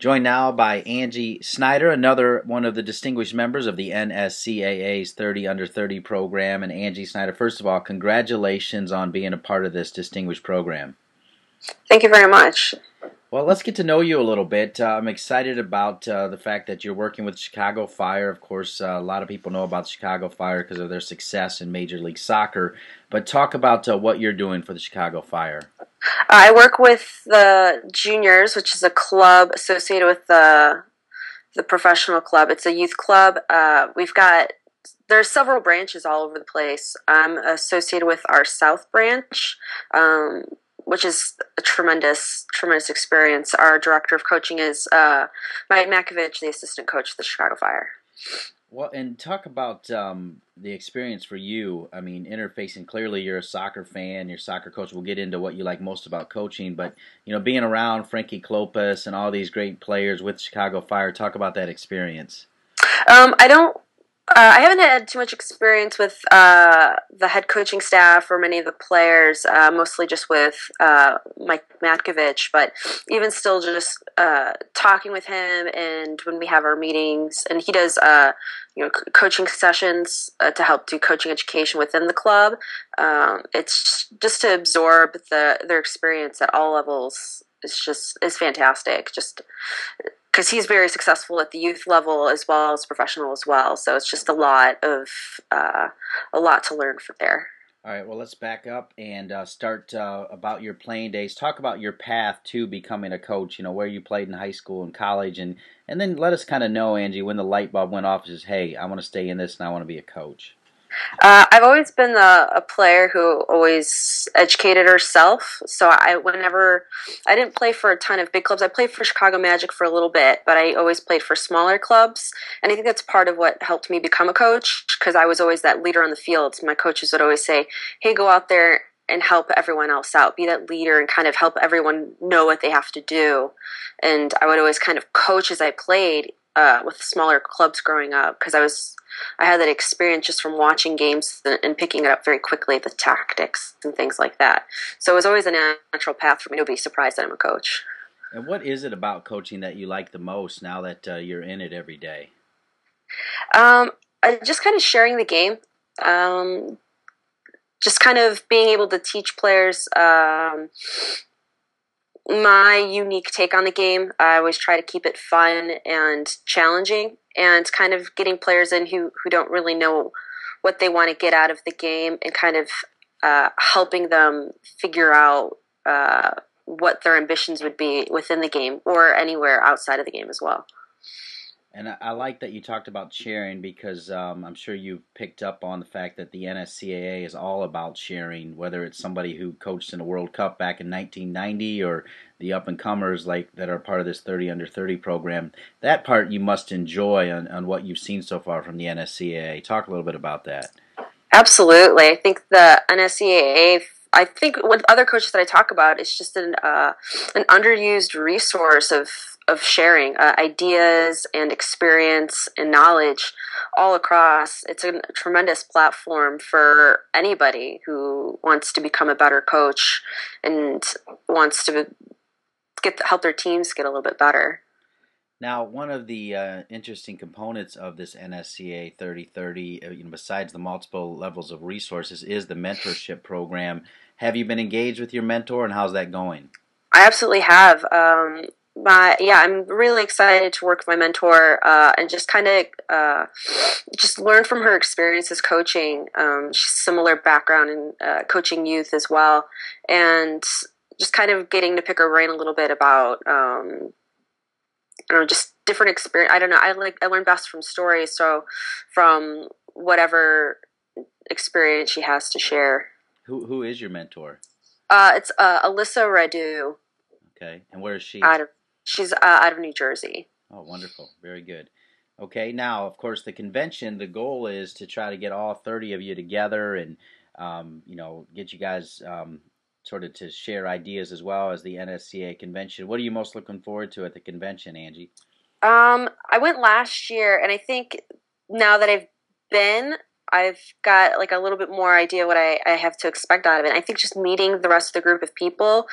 Joined now by Angie Snider, another one of the distinguished members of the NSCAA's 30 Under 30 program. And Angie Snider, first of all, congratulations on being a part of this distinguished program. Thank you very much. Well, let's get to know you a little bit. I'm excited about the fact that you're working with Chicago Fire. Of course, a lot of people know about Chicago Fire because of their success in Major League Soccer. But talk about what you're doing for the Chicago Fire. I work with the juniors, which is a club associated with the professional club. It's a youth club. There's several branches all over the place. I'm associated with our South branch, which is a tremendous experience. Our director of coaching is Mike Makovich, the assistant coach of the Chicago Fire. Well, and talk about the experience for you. I mean, interfacing, clearly you're a soccer fan, you're a soccer coach. We'll get into what you like most about coaching, but, being around Frankie Klopas and all these great players with Chicago Fire, talk about that experience. I haven't had too much experience with the head coaching staff or many of the players, mostly just with Mike Matkovich. But even still, just talking with him, and when we have our meetings, and he does coaching sessions to help do coaching education within the club. It's just to absorb their experience at all levels. Is fantastic. Just because he's very successful at the youth level as well as professional as well. So it's just a lot to learn from there. All right, well, let's back up and start about your playing days. Talk about your path to becoming a coach, where you played in high school and college, and then let us kind of know, Angie, when the light bulb went off, is, hey, I want to stay in this and I want to be a coach. I've always been a player who always educated herself. So I didn't play for a ton of big clubs. I played for Chicago Magic for a little bit, but I always played for smaller clubs. And I think that's part of what helped me become a coach, because I was always that leader on the field. My coaches would always say, hey, go out there and help everyone else out. Be that leader and kind of help everyone know what they have to do. And I would always kind of coach as I played with smaller clubs growing up, because I had that experience just from watching games and picking it up very quickly, the tactics and things like that. So it was always a natural path for me to be surprised that I'm a coach. And what is it about coaching that you like the most now that you're in it every day? Just kind of sharing the game. Just kind of being able to teach players my unique take on the game. I always try to keep it fun and challenging, and kind of getting players in who don't really know what they want to get out of the game, and kind of helping them figure out what their ambitions would be within the game or anywhere outside of the game as well. And I like that you talked about sharing, because I'm sure you've picked up on the fact that the NSCAA is all about sharing, whether it's somebody who coached in a World Cup back in 1990 or the up-and-comers that are part of this 30 Under 30 program. That part you must enjoy on what you've seen so far from the NSCAA. Talk a little bit about that. Absolutely. I think the NSCAA, with other coaches that I talk about, it's just an underused resource of sharing ideas and experience and knowledge all across. It's a tremendous platform for anybody who wants to become a better coach and wants to help their teams get a little bit better. Now, one of the interesting components of this NSCA 3030, besides the multiple levels of resources, is the mentorship program. Have you been engaged with your mentor, and how's that going? I absolutely have. I'm really excited to work with my mentor and just kind of just learn from her experiences coaching. She's similar background in coaching youth as well, and just kind of getting to pick her brain a little bit about just different experience. I don't know. I learn best from stories, so from whatever experience she has to share. Who is your mentor? It's Alyssa Radu. Okay, and where is she? She's out of New Jersey. Oh, wonderful. Very good. Okay, now, of course, the convention, the goal is to try to get all 30 of you together and, get you guys sort of to share ideas as well as the NSCA convention. What are you most looking forward to at the convention, Angie? I went last year, and I think now that I've been, I've got like a little bit more idea what I have to expect out of it. I think just meeting the rest of the group of people,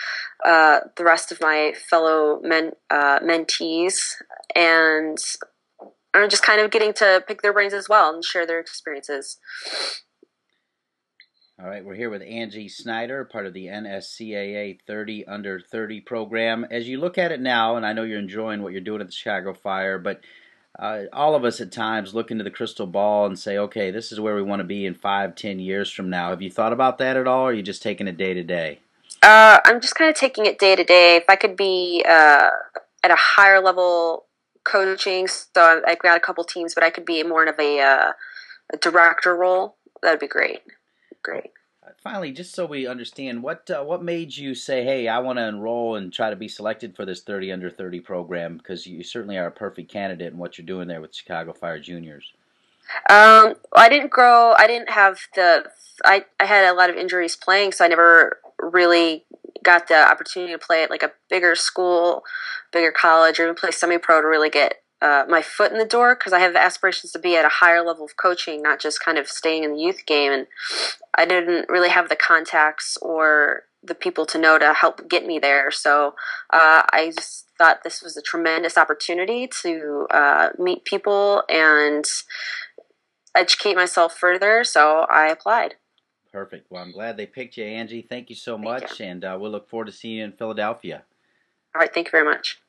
the rest of my fellow mentees, and I'm just kind of getting to pick their brains as well and share their experiences. All right, we're here with Angie Snider, part of the NSCAA 30 Under 30 program. As you look at it now, and I know you're enjoying what you're doing at the Chicago Fire, but all of us at times look into the crystal ball and say, okay, this is where we want to be in 5, 10 years from now. Have you thought about that at all, or are you just taking it day to day? I'm just kind of taking it day to day. If I could be at a higher level coaching, so I've got a couple teams, but I could be more of a director role, that'd be great. Great. Finally, just so we understand, what made you say, hey, I want to enroll and try to be selected for this 30 Under 30 program? Because you certainly are a perfect candidate in what you're doing there with Chicago Fire Juniors. I didn't grow. I didn't have the. I had a lot of injuries playing, so I never really got the opportunity to play at like a bigger school, bigger college, or even play semi-pro to really get my foot in the door, because I have aspirations to be at a higher level of coaching, not just kind of staying in the youth game. And I didn't really have the contacts or the people to know to help get me there. So I just thought this was a tremendous opportunity to meet people and educate myself further. So I applied. Perfect. Well, I'm glad they picked you, Angie. Thank you so much, Thank you. and we'll look forward to seeing you in Philadelphia. All right. Thank you very much.